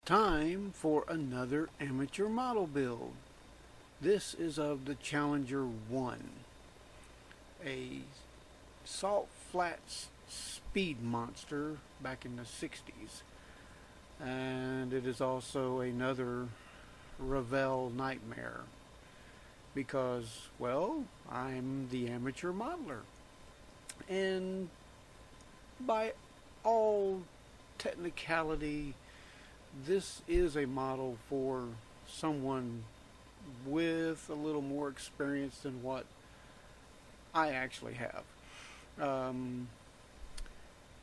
Time for another amateur model build. This is of the Challenger 1, a salt flats speed monster back in the 60s. And it is also another Revell nightmare because, well, I'm the amateur modeler. And by all technicality, this is a model for someone with a little more experience than what I actually have. Um,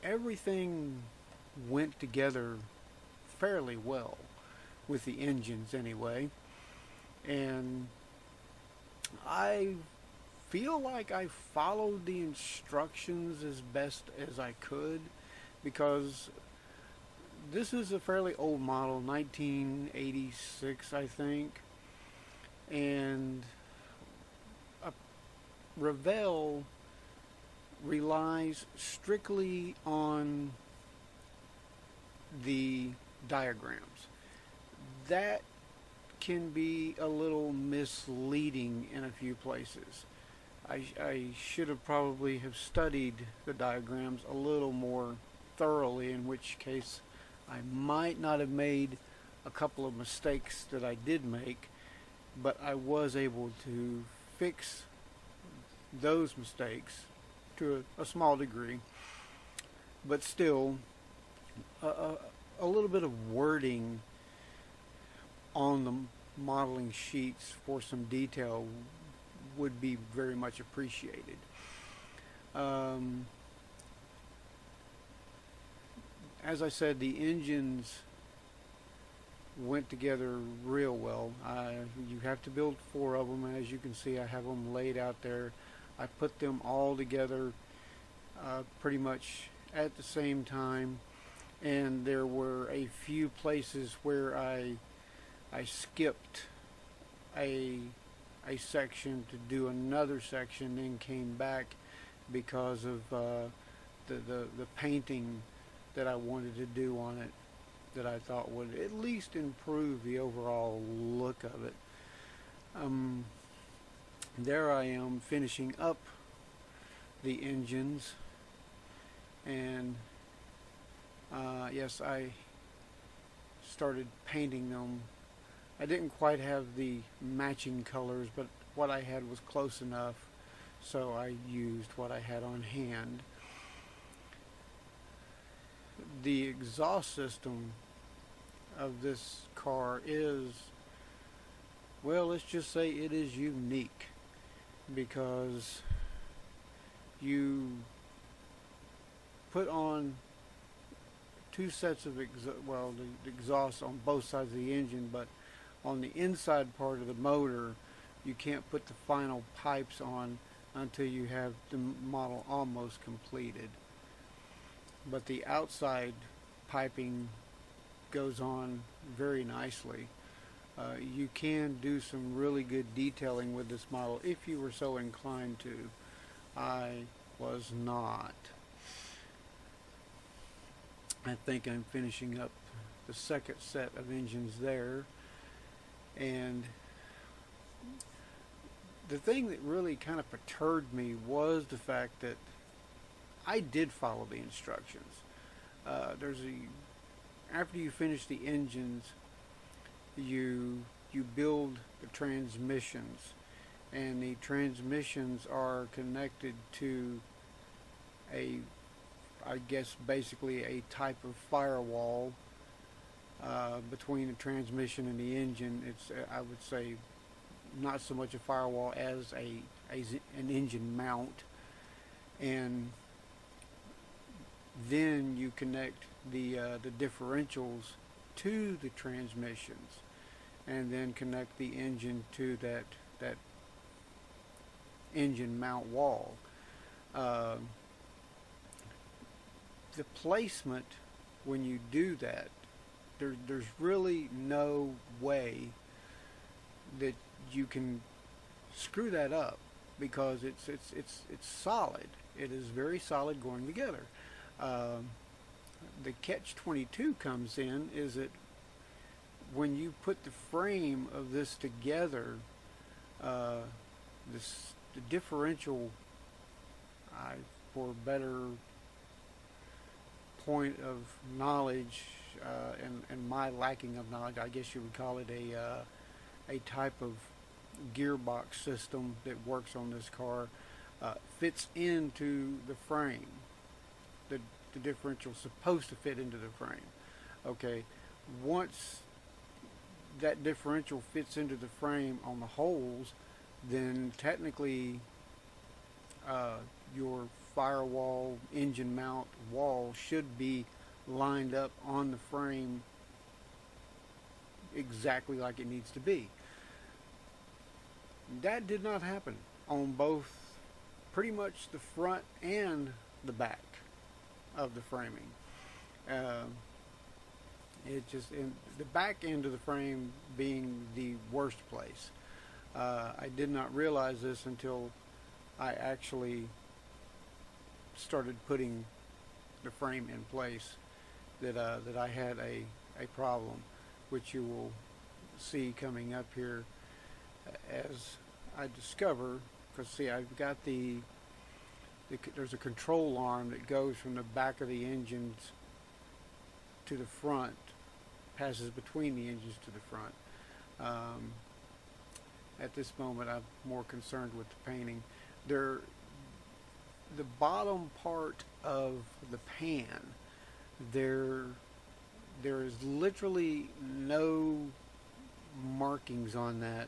Everything went together fairly well with the engines anyway, and I feel like I followed the instructions as best as I could because this is a fairly old model, 1986 I think, and Revell relies strictly on the diagrams. That can be a little misleading in a few places. I should have probably have studied the diagrams a little more thoroughly, in which case I might not have made a couple of mistakes that I did make, but I was able to fix those mistakes to a small degree. But still, a little bit of wording on the modeling sheets for some detail would be very much appreciated. Um, as I said, the engines went together real well. You have to build 4 of them. As you can see, I have them laid out there. I put them all together pretty much at the same time, and there were a few places where I skipped a section to do another section, then came back because of the painting that I wanted to do on it, that I thought would at least improve the overall look of it. There I am finishing up the engines, and yes, I started painting them. I didn't quite have the matching colors, but what I had was close enough, so I used what I had on hand. The exhaust system of this car is, well, let's just say it is unique, because you put on 2 sets of the exhaust on both sides of the engine, but on the inside part of the motor you can't put the final pipes on until you have the model almost completed. But the outside piping goes on very nicely. You can do some really good detailing with this model if you were so inclined to. I was not. I think I'm finishing up the second set of engines there, and the thing that really kind of perturbed me was the fact that I did follow the instructions. After you finish the engines, you build the transmissions, and the transmissions are connected to I guess basically a type of firewall between the transmission and the engine. It's, I would say, not so much a firewall as an engine mount, and then you connect the differentials to the transmissions, and then connect the engine to that engine mount wall. The placement, when you do that, there's really no way that you can screw that up, because it's solid. It is very solid going together. The catch-22 comes in is that when you put the frame of this together, uh, the differential, for a better point of knowledge, and my lacking of knowledge, I guess you would call it a type of gearbox system that works on this car, fits into the frame. The, the differential is supposed to fit into the frame. Okay, once that differential fits into the frame on the holes, then technically your firewall engine mount wall should be lined up on the frame exactly like it needs to be. That did not happen on both, pretty much the front and the back of the framing. It just, in the back end of the frame being the worst place. I did not realize this until I actually started putting the frame in place, that I had a problem, which you will see coming up here as I discover. Because see, I've got there's a control arm that goes from the back of the engines to the front, passes between the engines to the front. At this moment, I'm more concerned with the painting. The bottom part of the pan, there is literally no markings on that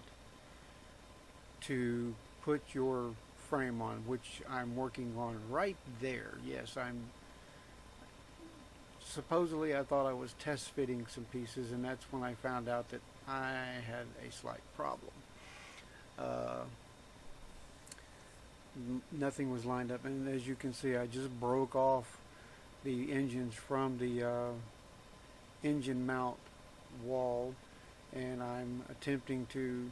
to put your frame on, which I'm working on right there. Yes, supposedly I thought I was test fitting some pieces, and that's when I found out that I had a slight problem. Nothing was lined up, and as you can see, I just broke off the engines from the engine mount wall, and I'm attempting to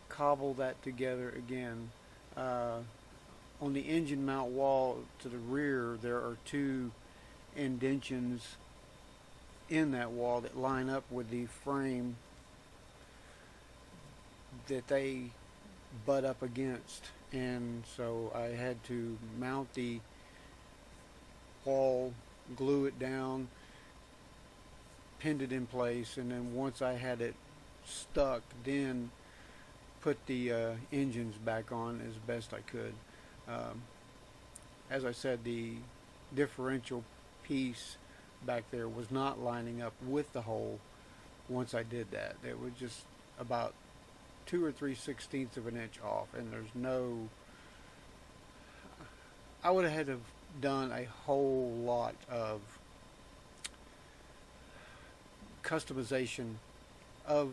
cobble that together again. On the engine mount wall to the rear, there are two indentions in that wall that line up with the frame that they butt up against, and so I had to mount the wall, glue it down, pinned it in place, and then once I had it stuck, then put the engines back on as best I could. As I said, the differential piece back there was not lining up with the hole. Once I did that, it was just about 2 or 3/16 of an inch off, and there's no, I would have had to have done a whole lot of customization of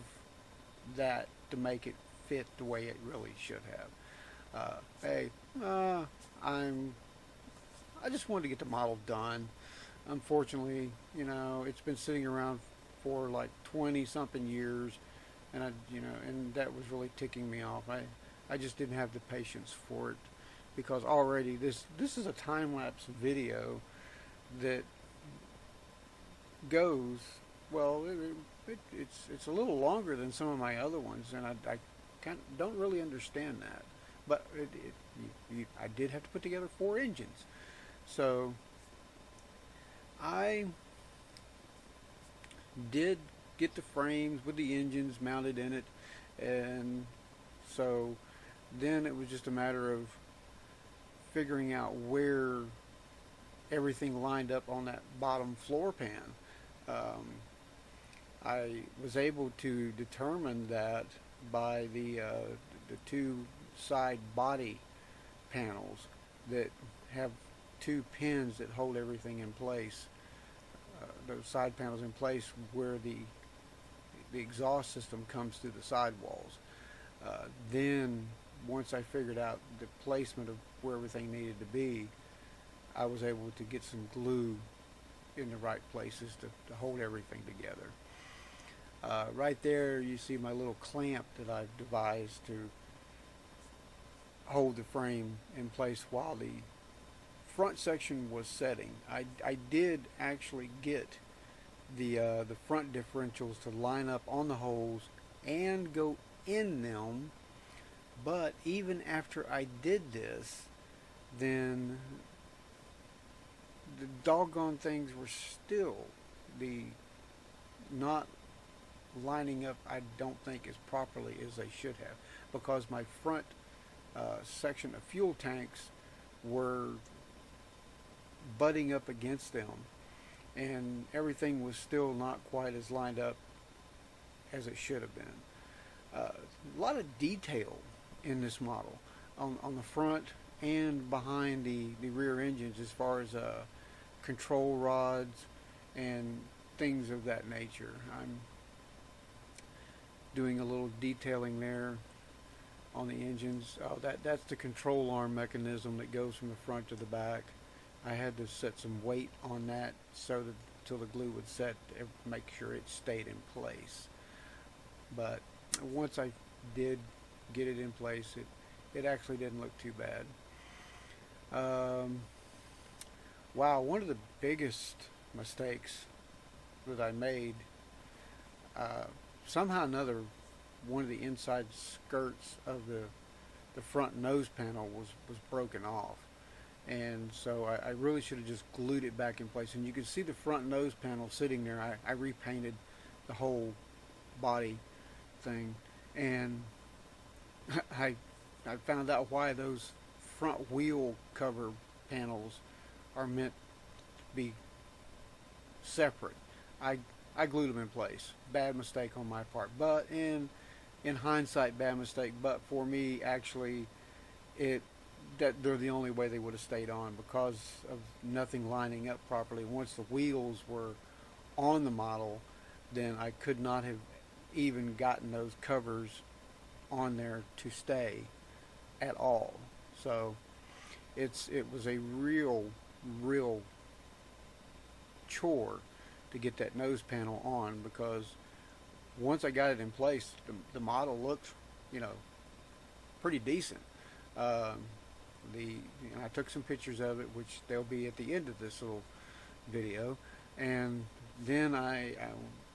that to make it fit the way it really should have. I just wanted to get the model done. Unfortunately, it's been sitting around for like 20 something years, and and that was really ticking me off. I just didn't have the patience for it, because already this is a time-lapse video that goes, well, it's a little longer than some of my other ones, and I don't really understand that. But I did have to put together 4 engines. So I did get the frames with the engines mounted in it, and so then it was just a matter of figuring out where everything lined up on that bottom floor pan. I was able to determine that by the 2 side body panels that have 2 pins that hold everything in place. Those side panels in place where the exhaust system comes through the sidewalls. Then once I figured out the placement of where everything needed to be, I was able to get some glue in the right places to hold everything together. Right there you see my little clamp that I've devised to hold the frame in place while the front section was setting. I did actually get the front differentials to line up on the holes and go in them. But even after I did this, then the doggone things were still the not lining up, I don't think, as properly as they should have, because my front section of fuel tanks were butting up against them, and everything was still not quite as lined up as it should have been. A lot of detail in this model on the front and behind the rear engines, as far as control rods and things of that nature. I'm doing a little detailing there on the engines. That's the control arm mechanism that goes from the front to the back. I had to set some weight on that so that till the glue would set, to make sure it stayed in place. But once I did get it in place, it actually didn't look too bad. Wow, one of the biggest mistakes that I made, somehow or another, one of the inside skirts of the front nose panel was broken off. And so I really should have just glued it back in place. And you can see the front nose panel sitting there. I repainted the whole body thing, and I found out why those front wheel cover panels are meant to be separate. I glued them in place. Bad mistake on my part, but in hindsight, bad mistake. But for me, actually, that they're the only way they would have stayed on, because of nothing lining up properly. Once the wheels were on the model, then I could not have even gotten those covers on there to stay at all. So it was a real chore to get that nose panel on, because once I got it in place, the model looked, pretty decent. I took some pictures of it, which they'll be at the end of this little video, and then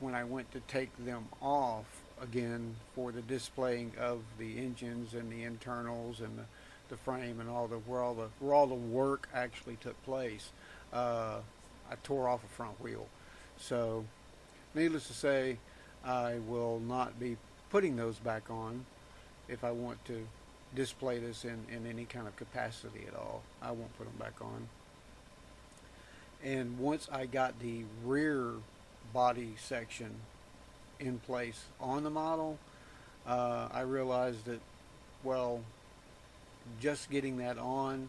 when I went to take them off again for the displaying of the engines and the internals and the frame and where all the work actually took place, I tore off a front wheel. So needless to say, I will not be putting those back on if I want to display this in any kind of capacity at all. I won't put them back on. And once I got the rear body section in place on the model, I realized that, well, just getting that on,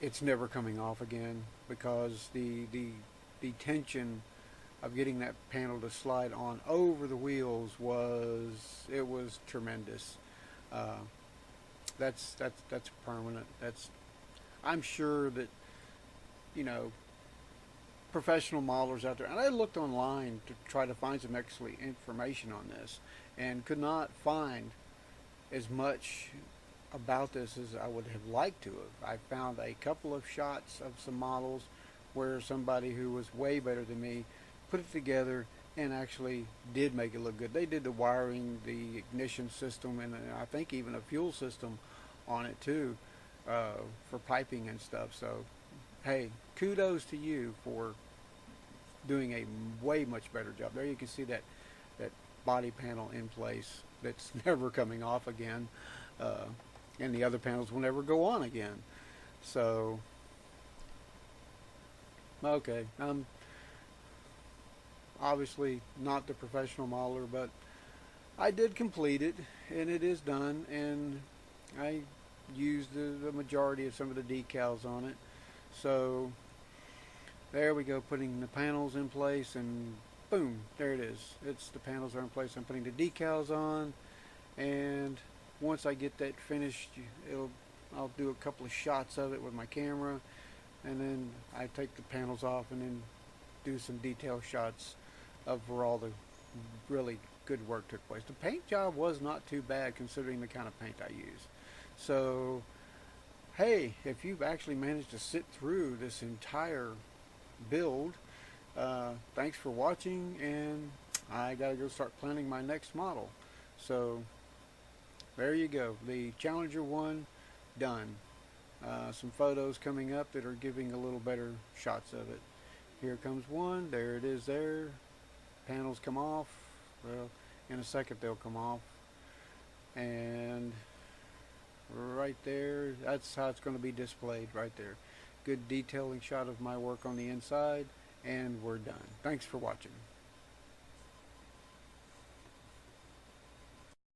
it's never coming off again, because the tension of getting that panel to slide on over the wheels was tremendous. That's permanent. I'm sure that, professional modelers out there, and I looked online to try to find some actually information on this, and could not find as much about this as I would have liked to have. I found a couple of shots of some models where somebody who was way better than me put it together and actually did make it look good. They did the wiring, the ignition system, and I think even a fuel system on it too, for piping and stuff. So hey, kudos to you for doing a way much better job. There you can see that body panel in place that's never coming off again, and the other panels will never go on again. So okay, I'm obviously not the professional modeler, but I did complete it, and it is done, and I used the majority of some of the decals on it. So there we go, putting the panels in place, and boom, there it is. The panels are in place. I'm putting the decals on, and once I get that finished, I'll do a couple of shots of it with my camera, and then I take the panels off and then do some detail shots of where all the really good work took place. The paint job was not too bad considering the kind of paint I use. So hey, if you've actually managed to sit through this entire build, Thanks for watching, and I gotta go start planning my next model. So there you go, the Challenger 1 done. Some photos coming up that are giving a little better shots of it. Here comes one, there it is there. Panels come off. Well, in a second they'll come off. And right there, that's how it's going to be displayed right there. Good detailing shot of my work on the inside, and we're done. Thanks for watching.